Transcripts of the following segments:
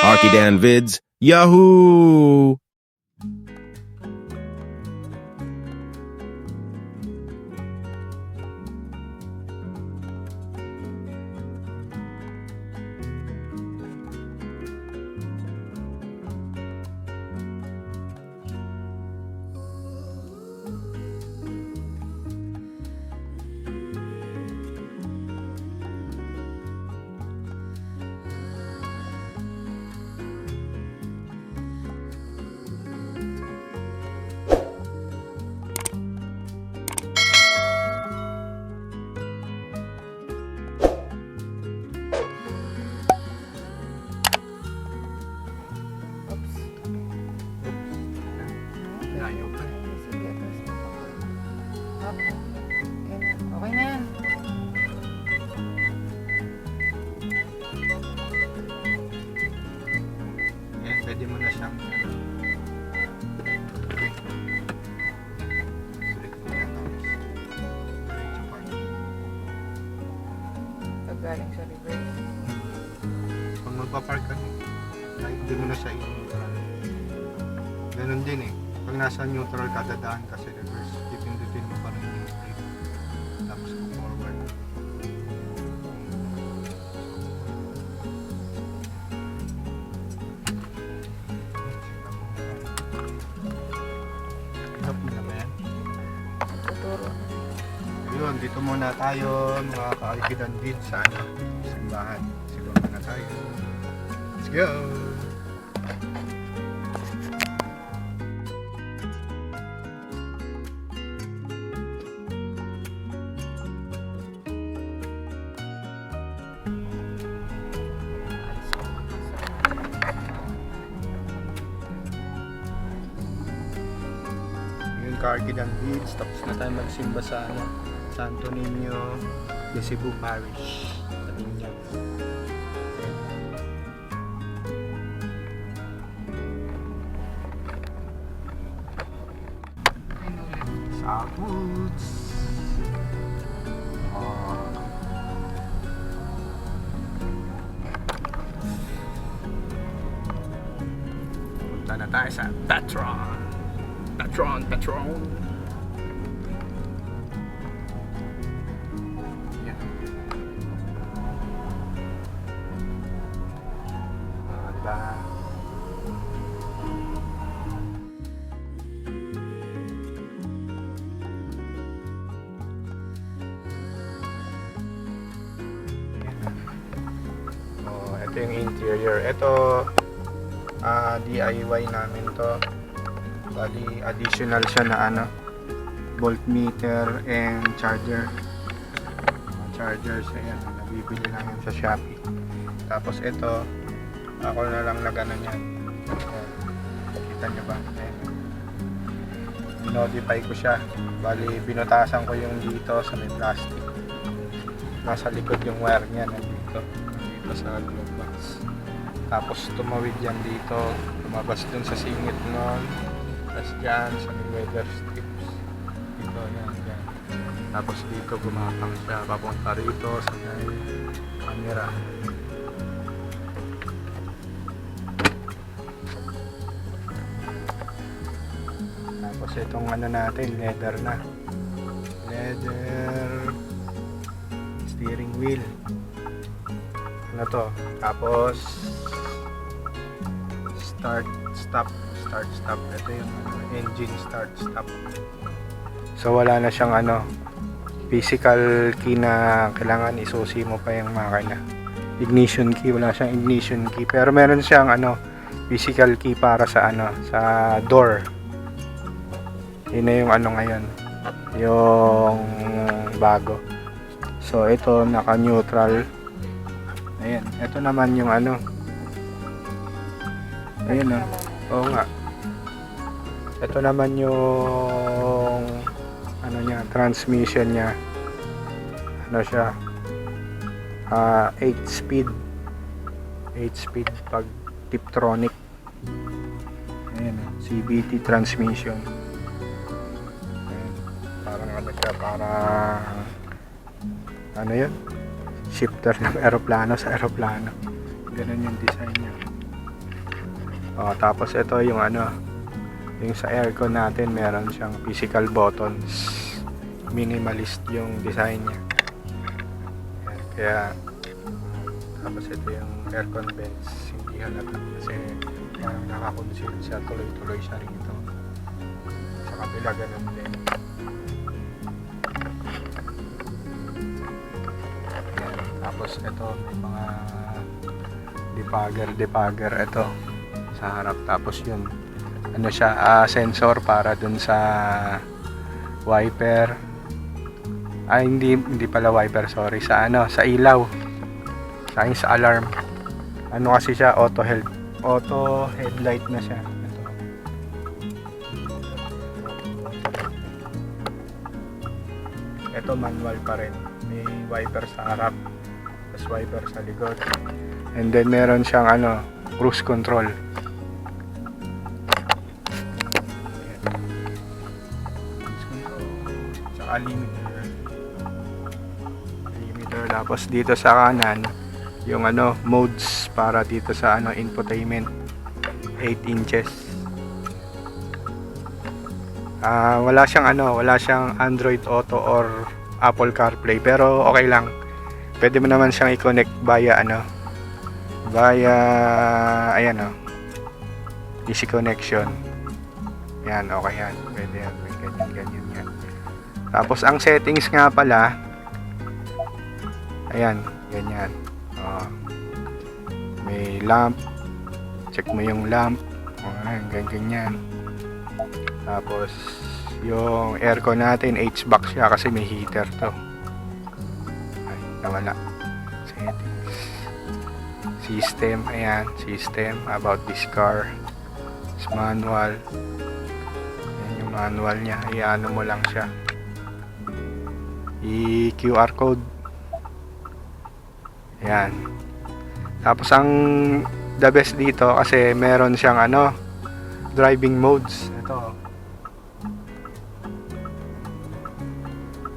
Archidan Vids, Yahoo! Ayaw pa. Sige, tapos na. Okay na yan. Yan, pwede mo na siyang Pag galing sa reverse. pag magpa-park ka, kahit hindi mo na siya i-neutral. Ganun din eh. Pag nasa neutral ka, dadaan ka sa reverse, pipindutin mo pa rin yung brake. Tapos forward. Stop mo na ba yan? Tuturo. Yun, dito muna tayo mga ka-Archidan Vids sa simbahan. Siguro na tayo. Let's go! Yun, ka-Archidan Vids. Tapos na tayo magsimba sa Santo Niño de Cebu Parish. Sa Niño. Southwoods. Punta na tayo sa Patron. Patron. Yan. Diba? Ito yung interior. Ito DIY namin to. Bali additional siya na voltmeter and charger. Chargers, ayan, nabibili lang yan sa Shopee. Tapos ito, ako na lang nag-ano niyan. Ayan. Kita nyo ba? Ayan. Modify ko siya. Bali binutasan ko yung dito sa may plastic. Nasa likod yung wire niya nandito sa glove box. Tapos tumawid yan dito, lumabas dun sa singit nun, tapos dyan sa may weather strips dito, yan. Tapos dito gumapang siya papunta rito sa may camera. Tapos itong natin, leather steering wheel. To. Tapos start stop. Ito yung engine start stop. So wala na siyang physical key na kailangan isusi mo pa yung makina. Ignition key, wala siyang ignition key, pero meron siyang physical key para sa sa door. Yun na yung ngayon, yung bago. So ito naka neutral. Ayan, ito naman yung ayan oo nga. Ito naman yung niya, transmission niya. Siya 8 speed pag Tiptronic. Ayan, CVT transmission. Ayan, parang siya, parang yun, shifter ng eroplano sa eroplano. Ganun yung design niya. Tapos ito yung ano, yung sa aircon natin meron siyang physical buttons. Minimalist yung design niya. Ayan, kaya tapos ito yung aircon vents, hindi halata kasi parang nakakonceal siya, tuloy-tuloy siya rito. Sa kabila ganun din. Ayan, tapos ito may mga debugger ito sa harap, tapos yun ano siya, sensor para dun sa wiper, hindi pala wiper, sorry, sa ano, sa ilaw, sa alarm. Ano kasi siya, auto headlight na siya. Ito manual pa rin, may wiper sa harap, tapos wiper sa likod, and then meron siyang ano, cruise control. Limiter, tapos dito sa kanan yung ano, modes para dito sa ano, infotainment, 8 inches. Wala siyang Android Auto or Apple CarPlay, pero okay lang, pwede mo naman siyang i-connect via ayan easy connection. Yan, okay yan, pwede yan, may ganyan yan. Tapos ang settings nga pala, ayan, ganyan. May lamp, check mo yung lamp, ganyan. Tapos yung aircon natin, HVAC siya kasi may heater to. Ay, nawala. Settings, system, ayan, system, about this car, manual. Ayan yung manual niya, iano mo lang siya, i-QR code. Ayan. Tapos ang the best dito kasi meron siyang ano, driving modes. Ito,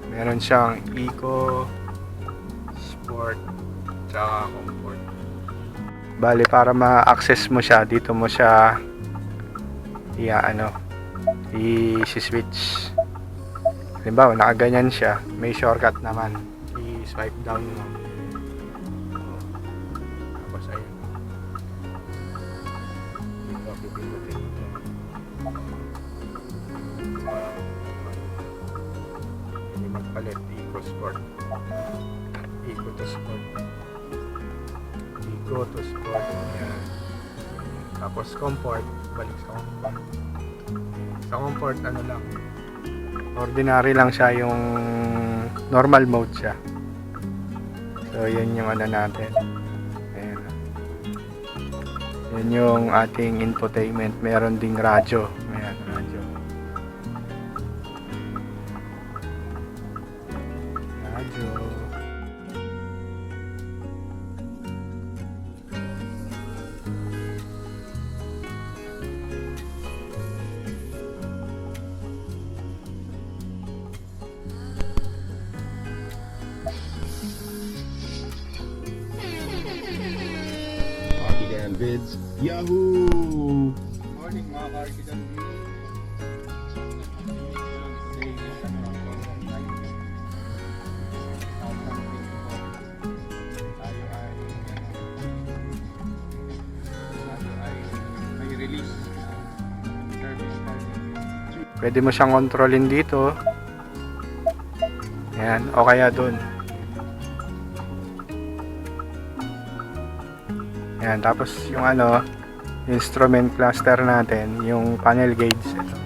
meron siyang eco, sport, tsaka comfort. Bali, para ma-access mo siya, dito mo siya i-switch. Halimbawa, nakaganyan siya, may shortcut naman, i-swipe down mo. Tapos ayun, dito pipindutin mo ito. Hindi magpalit, eco sport, eco to sport, eco to sport. Ayan. Tapos comfort, balik sa comfort. Sa comfort, ano lang, ordinary lang siya, yung normal mode siya. So yan yung ano natin. Ayan. Yan yung ating infotainment. Meron ding radyo. Ayan, radyo. Radyo. Arkidan Vids, Yahoo! Morning mga Arkidan Vids. May release service. Pwede mo siyang kontrolin dito. Ayan, o kaya dun. Ayan, tapos yung ano, instrument cluster natin, yung panel gauge, ito.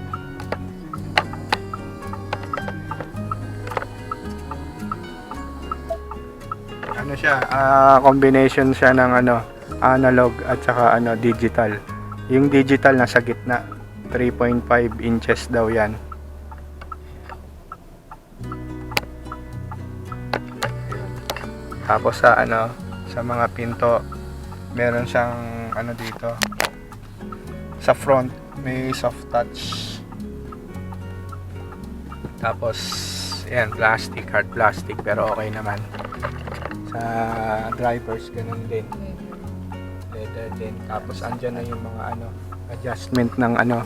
Ano siya, combination siya ng ano, analog at saka ano, digital. Yung digital nasa gitna, 3.5 inches daw yan. Tapos sa ano, sa mga pinto, meron siyang ano dito, sa front may soft touch. Tapos ayan, plastic, hard plastic, pero okay naman. Sa drivers ganun din. leather din. Tapos andyan na yung mga ano, adjustment ng ano,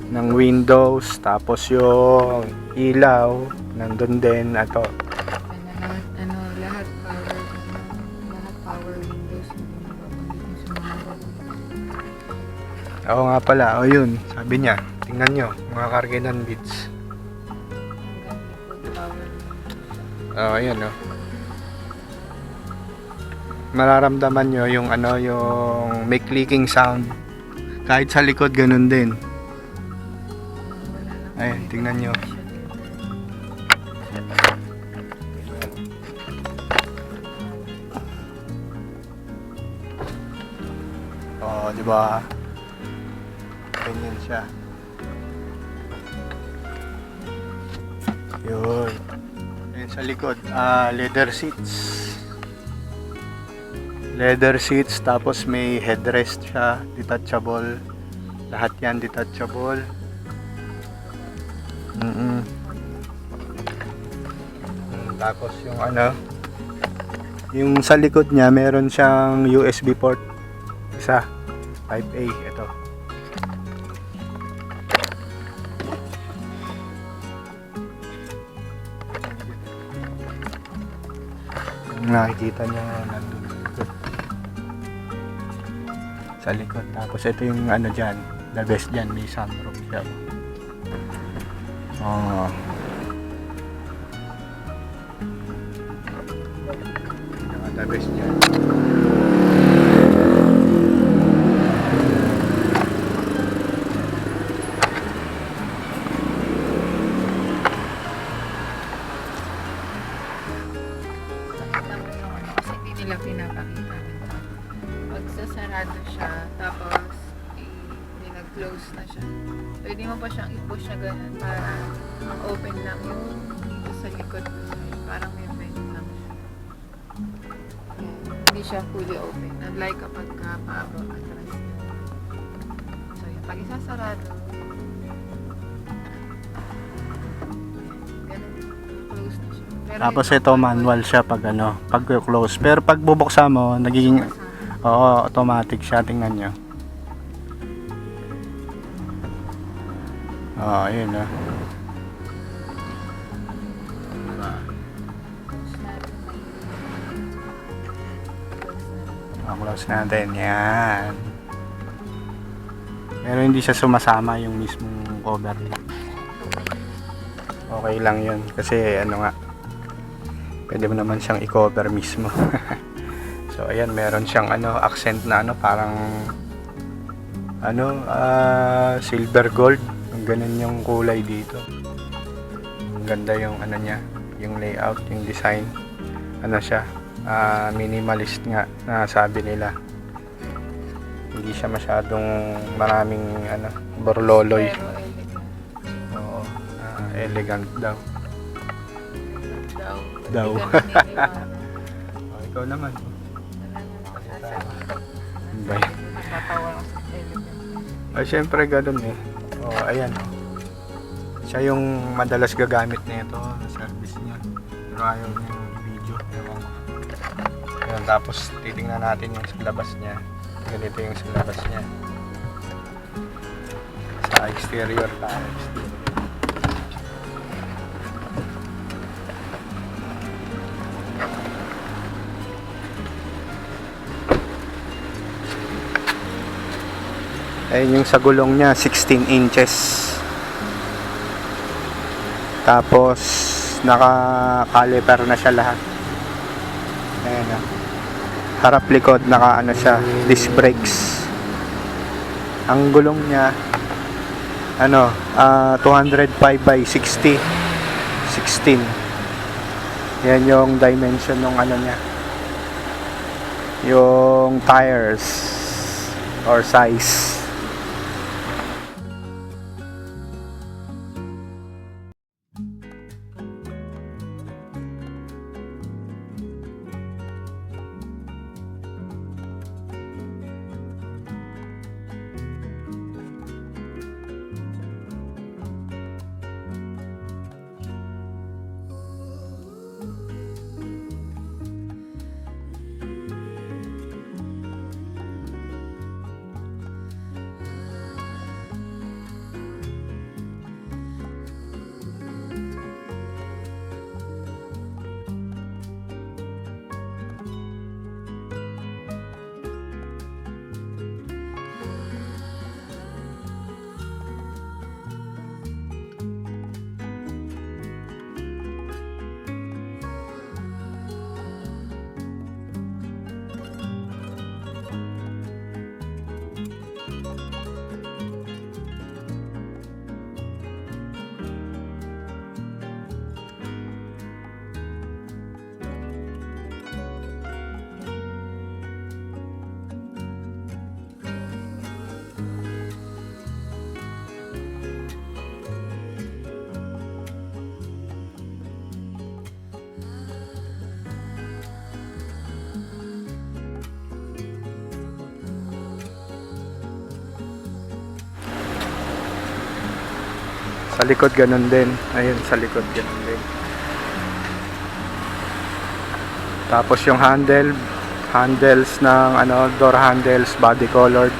ng windows, tapos yung ilaw nandun din. Ato, Lahat power windows. oo nga pala, o yun, sabi niya, tingnan nyo, mga Cargenan beads. Oo, ayan o. Mararamdaman nyo yung ano, yung may clicking sound. Kahit sa likod, ganun din. Ayan, tingnan nyo. Oo, di ba? Ganyan siya. Yun. Ayan sa likod, leather seats. Leather seats, tapos may headrest siya, detachable. Lahat yan detachable. Tapos yung ano, yung sa likod niya, meron siyang USB port. Isa, type A, ito. Nakikita niyo nandun sa likod. Tapos ito yung ano dyan, the best dyan, may sunroof siya. Oh. Yung the best dyan. Kasi hindi nila pinapakita. Pag sasarado siya, tapos nag-close na siya. Pwede mo pa siyang i-push na ganun para ang open lang yung dito sa likod. Parang may vent lang siya. Yan. Hindi siya fully open. Unlike kapag pabo atras. So yun, pag isasarado, ganun, close na siya. Pero Tapos yung ito manual siya pag ano, pag close. Pero pag bubuksan mo, nagiging oo, automatic siya. Tingnan nyo. Oo, yun ah. Close natin. Yan. Pero hindi siya sumasama yung mismong cover. Okay lang yun. Kasi ano nga, pwede mo naman siyang i-cover mismo. So ayan, meron siyang ano, accent na ano, parang ano, silver gold. Ganun yung kulay dito. Ang ganda yung ano niya, yung layout, yung design. Ano siya, minimalist nga na sabi nila. Hindi siya masyadong maraming ano, borloloy. pero elegant. Oo, elegant daw. Daw. Daw. Hindi ka naniniwala. Ikaw naman. Talagang Bye. natatawa ako sa elegant. Ay, syempre ganun eh. Oh, ayan. Siya yung madalas gagamit nito sa service niya. Pero ayaw niya yung video. Ewan ko. Ayan, tapos titingnan natin yung sa labas niya. Ganito yung sa labas niya. Sa exterior tayo. Ayun yung sa gulong niya, 16 inches. Tapos naka-caliper na siya lahat. Ayan na. Harap likod naka ano siya, disc brakes. Ang gulong niya ano, 205 by 60. 16. Yan yung dimension ng ano niya. Yung tires or size. Sa likod ganun din. Ayun, sa likod ganun din. Tapos yung handles ng ano, door handles body colored.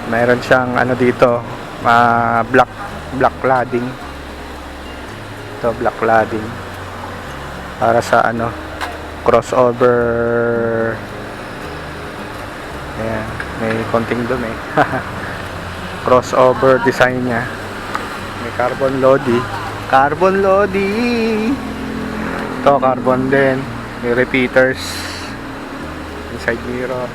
Meron siyang ano dito, black cladding. Ito black cladding. Para sa ano, crossover. Ayan, may konting dumi. Crossover design niya. May carbon lodi. Carbon lodi. Ito carbon din. May repeaters. May side mirror.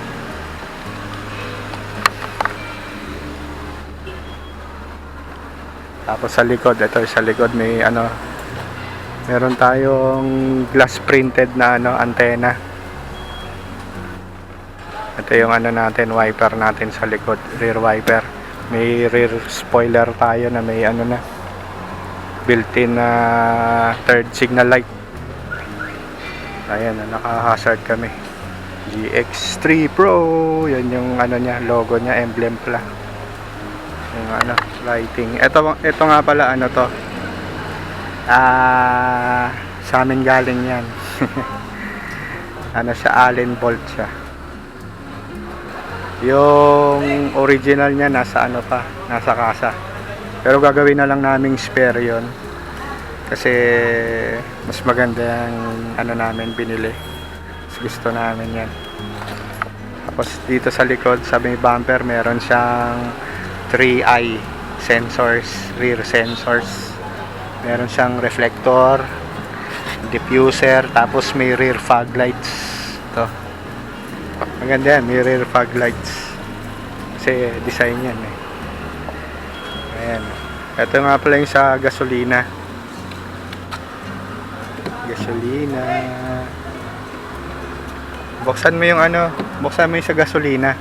Tapos sa likod, ito sa likod may ano, meron tayong glass printed na ano, antena. Ito yung ano natin, wiper natin sa likod, rear wiper. May rear spoiler tayo na may ano na, built-in na third signal light. Ayan, naka-hazard kami. GX3 Pro, yan yung ano niya, logo niya, emblem pala. Yung ano, lighting. Ito nga pala ano to. Sa amin galing yan. Ano siya, Allen bolt siya. Yung original niya nasa ano pa, nasa kasa. Pero gagawin na lang naming spare yon. Kasi mas maganda yung ano namin binili. Mas gusto namin yan. Tapos dito sa likod, sa may bumper, meron siyang 3i sensors, rear sensors. Meron siyang reflector, diffuser, tapos may rear fog lights. Ito. Maganda yan, may rear fog lights. Kasi design yan eh. Ayan. Ito nga pala yung sa gasolina. Gasolina. Buksan mo yung ano, buksan mo yung sa gasolina.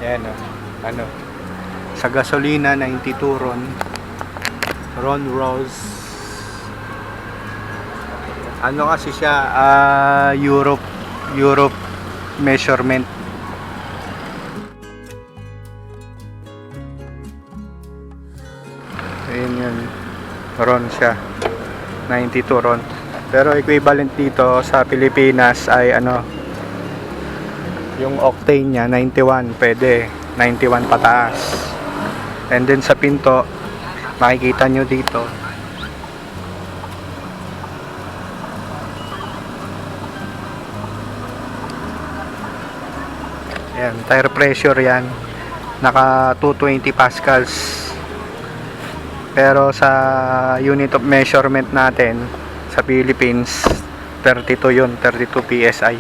Ayan o, ano, sa gasolina 92 Ron Rose. Ano kasi siya, Europe measurement. Ayun yun, Ron siya, 92 Ron. Pero equivalent dito sa Pilipinas ay ano, yung octane niya 91, pwede 91 pataas. And then sa pinto, makikita nyo dito, yan, tire pressure yan, naka 220 pascals. Pero sa unit of measurement natin sa Philippines, 32 yun, 32 PSI.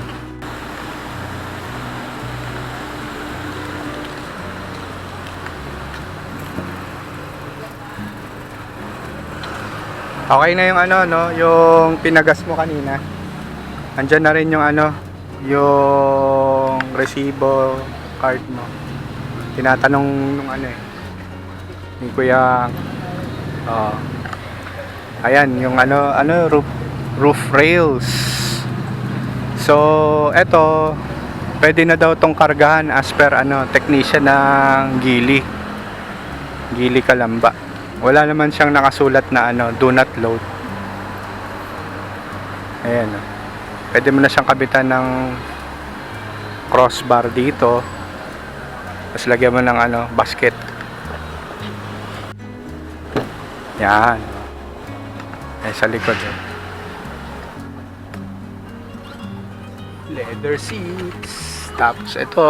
Okay na yung ano, no, yung pinagas mo kanina. Andyan na rin yung ano, yung resibo card mo. Tinatanong nung ano eh, ni Kuya. Ayan, yung ano roof rails. So, eto, pwede na daw tong kargahan as per ano, technician ng Gili Calamba. Wala naman siyang nakasulat na ano, do not load. Ayan. Pwede mo na siyang kabitan ng crossbar dito. Tapos lagyan mo ng ano, basket. Yan. Ay, sa likod. Leather seats. Tapos ito,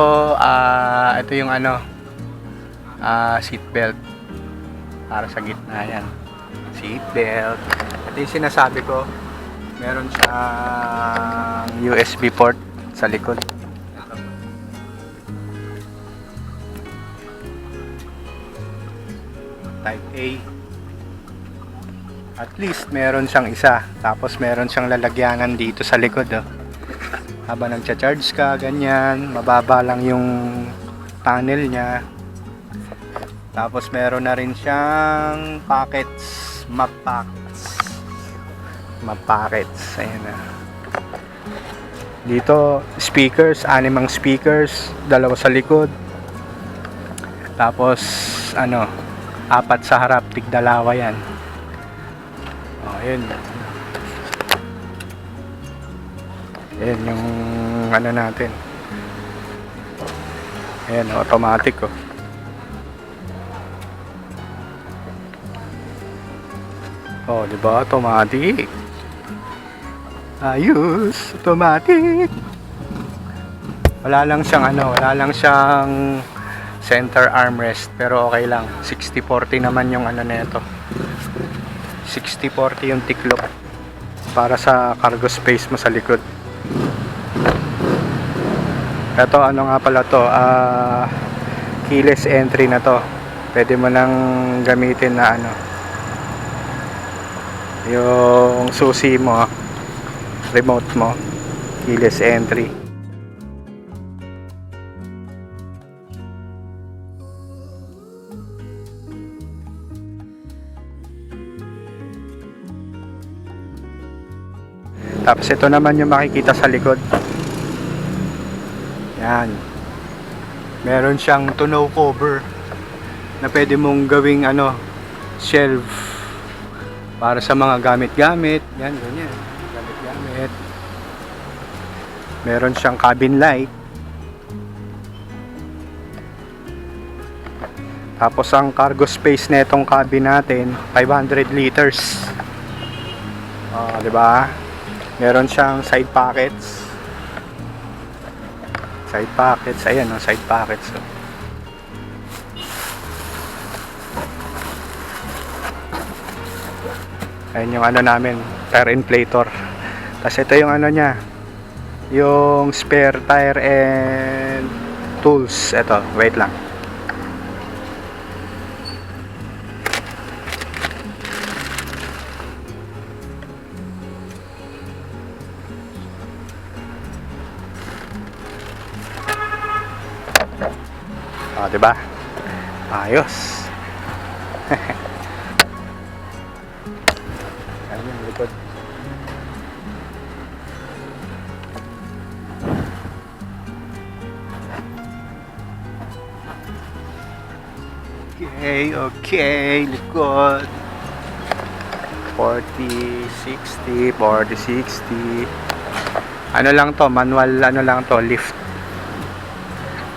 ito yung ano, seat belt. Para sa gitna yan, seat belt. At yung sinasabi ko, meron siyang USB port sa likod. Type A. At least meron siyang isa. Tapos meron siyang lalagyanan dito sa likod. Habang nagcha-charge ka, ganyan, mababa lang yung panel niya. Tapos meron na rin siyang packets, map packets. Ayan na. Dito, speakers, 6 speakers, 2 sa likod. Tapos, 4 sa harap, tig-2 yan. Oh, yun. Yan yung natin. Ayan, automatic oh. Oh, di ba? Automatic. Ayos, automatic. Wala lang siyang center armrest, pero okay lang. 60-40 naman yung nito. 60-40 yung tiklop para sa cargo space mo sa likod. Ito, nga pala to, keyless entry na to. Pwede mo nang gamitin na yung susi mo, remote mo, keyless entry. Tapos ito naman yung makikita sa likod. Yan. Meron siyang tonneau cover na pwede mong gawing shelf para sa mga gamit-gamit. Yan, ganyan. Gamit-gamit. Meron siyang cabin light. Tapos ang cargo space na itong cabin natin, 500 liters. Oh, di ba? Meron siyang side pockets. Side pockets, ayan side pockets. So. Ayan yung namin, tire inflator. Tapos ito yung niya, yung spare tire and tools. Ito, wait lang. Oh, diba? Ayos. Ayan yung likod. Okay, likod. 40-60, 40-60. Lang to, manual lang to, lift.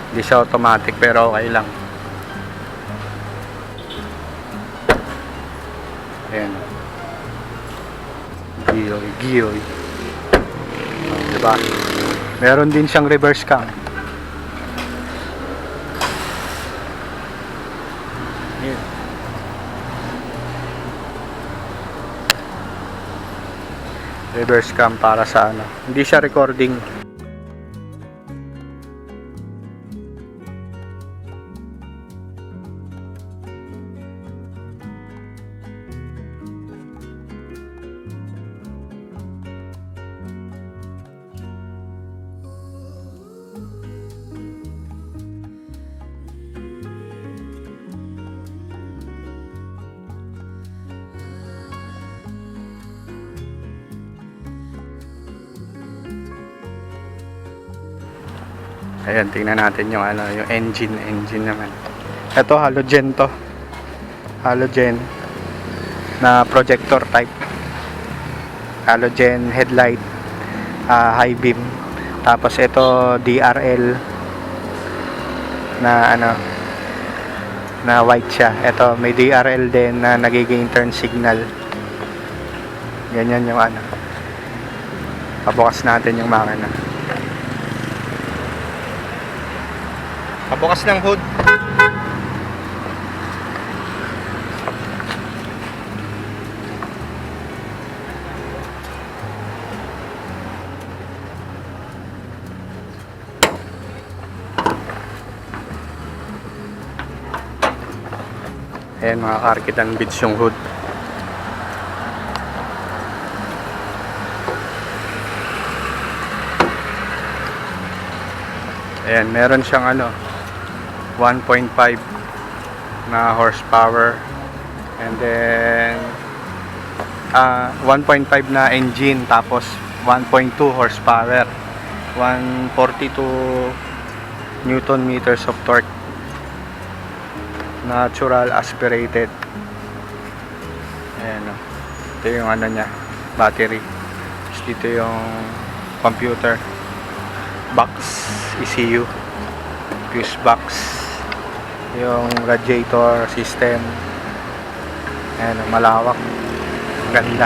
Hindi siya automatic pero okay lang. Ayan. Giyoy. Diba? Meron din siyang reverse cam. Ayan. Reverse cam para sa hindi siya recording. Ayan, tingnan natin yung yung engine naman. Ito halogen to. Halogen na projector type. Halogen headlight, high beam. Tapos ito DRL na na white siya. Ito may DRL din na nagiging turn signal. Ganyan yung pabukas natin yung makina. Pabukas ng hood. Ayan, mga karkitan bits yung hood. Ayan, meron siyang 1.5 na horsepower and then 1.5 na engine tapos 1.2 horsepower 142 Newton meters of torque. Natural aspirated. Ayan, oh. Ito yung ano niya, battery. Tapos dito yung computer box, ECU, fuse box, yung radiator system. Ayan, oh, malawak, ganda.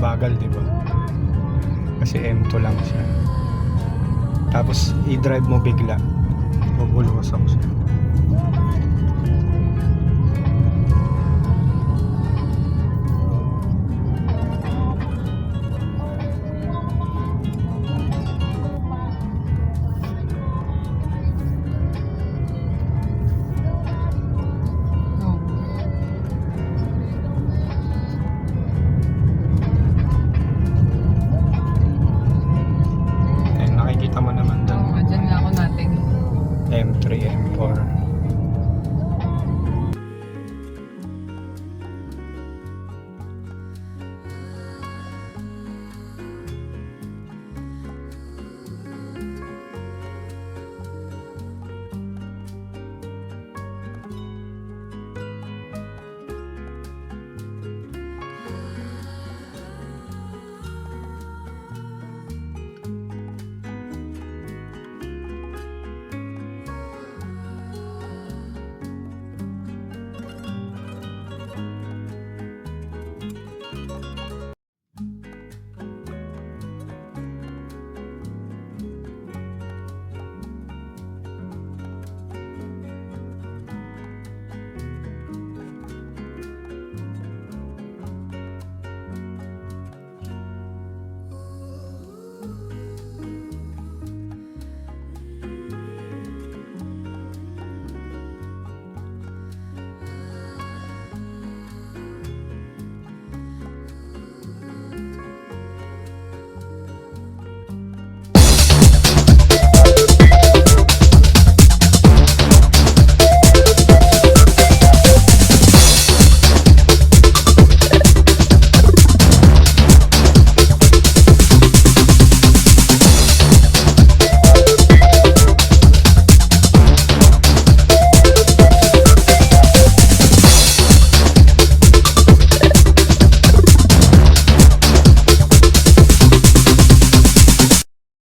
Bagal, di ba? Kasi M2 lang siya. Tapos i-drive mo bigla, mabulwasak siya. Nakikita mo naman doon Oo, dyan nga ako natin. M3, M4.